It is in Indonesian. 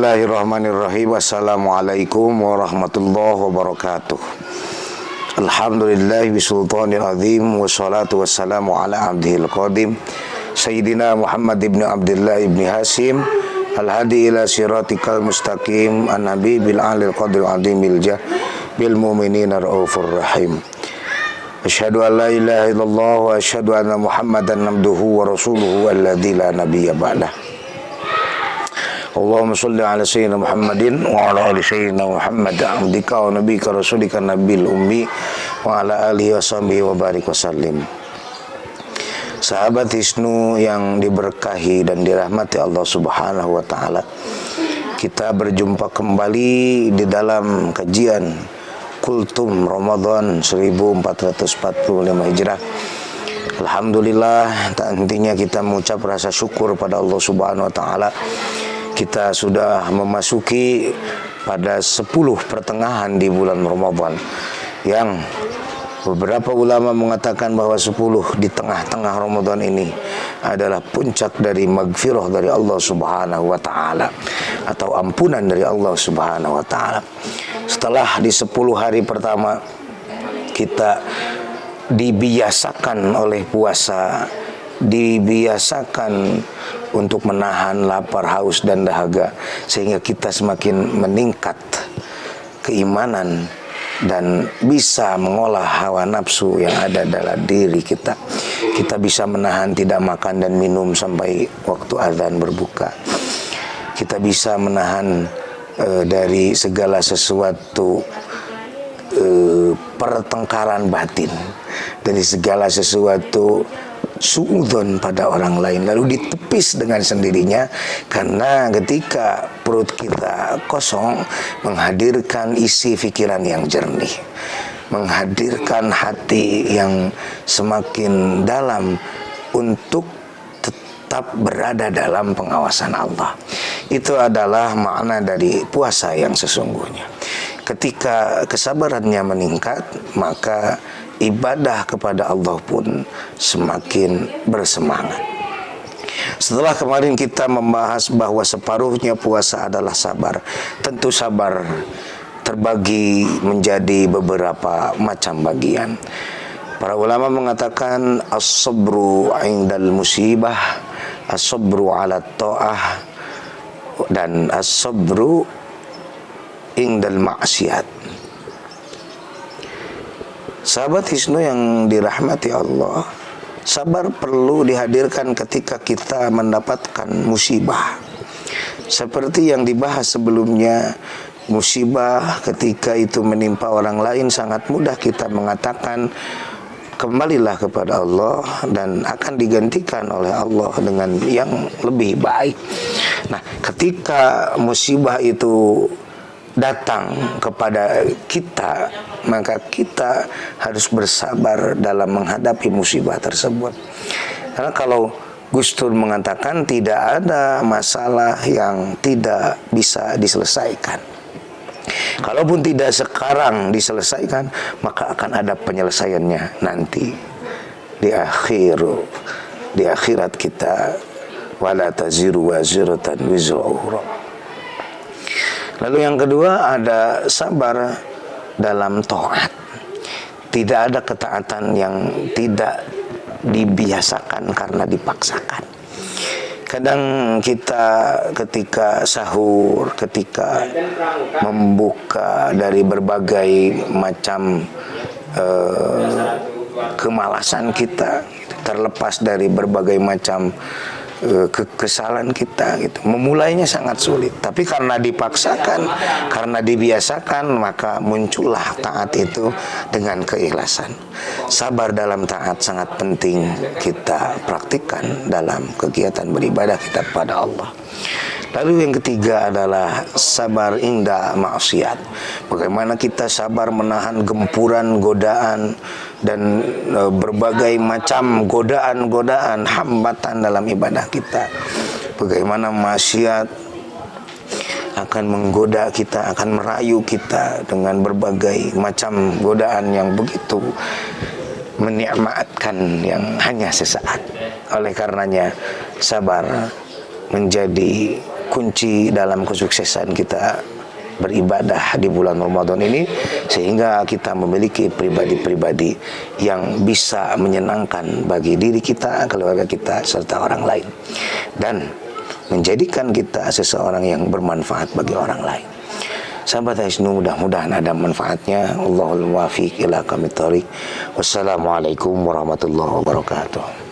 Bismillahirrahmanirrahim. Assalamualaikum warahmatullahi wabarakatuh. Alhamdulillah bisultanil azim. Wassalatu wassalamu ala abdihil qadim Sayyidina Muhammad ibn Abdullah ibn Hasim Al-hadi ila siratikal mustaqim An-nabi bil alil qadil azimil jah bil mu'minina ra'ufur rahim. Asyhadu an la ilaha illallah wa asyhadu anna Muhammadan abduhu wa rasuluhu alladzi la nabiyya ba'dah. Allahumma sholli ala sayyidina Muhammadin wa ala ali sayyidina Muhammad abdika wa nabika rasulika nabil ummi wa ala alihi wa sahbihi wa barik wa sallim. Sahabat Hisnu yang diberkahi dan dirahmati Allah Subhanahu wa taala, kita berjumpa kembali di dalam kajian Kultum Ramadan 1445 Hijrah. Alhamdulillah, tak hentinya kita mengucap rasa syukur pada Allah Subhanahu wa taala. Kita sudah memasuki pada 10 pertengahan di bulan Ramadan, yang beberapa ulama mengatakan bahwa 10 di tengah-tengah Ramadan ini adalah puncak dari magfirah dari Allah Subhanahu wa taala, atau ampunan dari Allah Subhanahu wa taala. Setelah di 10 hari pertama kita dibiasakan oleh puasa, dibiasakan untuk menahan lapar, haus, dan dahaga, sehingga kita semakin meningkat keimanan dan bisa mengolah hawa nafsu yang ada dalam diri kita. Kita bisa menahan tidak makan dan minum sampai waktu azan berbuka. Kita bisa menahan dari segala sesuatu pertengkaran batin, dari segala sesuatu suudzon pada orang lain, lalu ditepis dengan sendirinya, karena ketika perut kita kosong menghadirkan isi pikiran yang jernih, menghadirkan hati yang semakin dalam untuk tetap berada dalam pengawasan Allah. Itu adalah makna dari puasa yang sesungguhnya. Ketika kesabarannya meningkat, maka ibadah kepada Allah pun semakin bersemangat. Setelah kemarin kita membahas bahwa separuhnya puasa adalah sabar, tentu sabar terbagi menjadi beberapa macam bagian. Para ulama mengatakan as-sabru 'indal musibah, as-sabru 'ala ta'ah, dan as-sabru 'indal ma'siyat. Sahabat Hisnu yang dirahmati Allah, sabar perlu dihadirkan ketika kita mendapatkan musibah. Seperti yang dibahas sebelumnya, musibah ketika itu menimpa orang lain, sangat mudah kita mengatakan kembalilah kepada Allah dan akan digantikan oleh Allah dengan yang lebih baik. Nah, ketika musibah itu datang kepada kita, maka kita harus bersabar dalam menghadapi musibah tersebut. Karena kalau Gus Dur mengatakan tidak ada masalah yang tidak bisa diselesaikan. Kalaupun tidak sekarang diselesaikan, maka akan ada penyelesaiannya nanti di akhirat kita. Wala taziru waziratan wizra ukhra. Lalu yang kedua, ada sabar dalam taat. Tidak ada ketaatan yang tidak dibiasakan karena dipaksakan. Kadang kita ketika sahur, ketika membuka dari berbagai macam kemalasan kita, terlepas dari berbagai macam kekesalan kita gitu. Memulainya sangat sulit, tapi karena dipaksakan, karena dibiasakan, maka muncullah taat itu dengan keikhlasan. Sabar dalam taat sangat penting kita praktikkan dalam kegiatan beribadah kita kepada Allah. Lalu yang ketiga adalah sabar inda maksiat. Bagaimana kita sabar menahan gempuran godaan dan berbagai macam godaan-godaan, hambatan dalam ibadah kita. Bagaimana maksiat akan menggoda kita, akan merayu kita dengan berbagai macam godaan yang begitu menikmatkan yang hanya sesaat. Oleh karenanya sabar menjadi kunci dalam kesuksesan kita beribadah di bulan Ramadan ini, sehingga kita memiliki pribadi-pribadi yang bisa menyenangkan bagi diri kita, keluarga kita, serta orang lain, dan menjadikan kita seseorang yang bermanfaat bagi orang lain. Sahabat Hisnu, mudah-mudahan ada manfaatnya. Allahul muwaffiq ila aqwamit thoriq. Wassalamualaikum warahmatullahi wabarakatuh.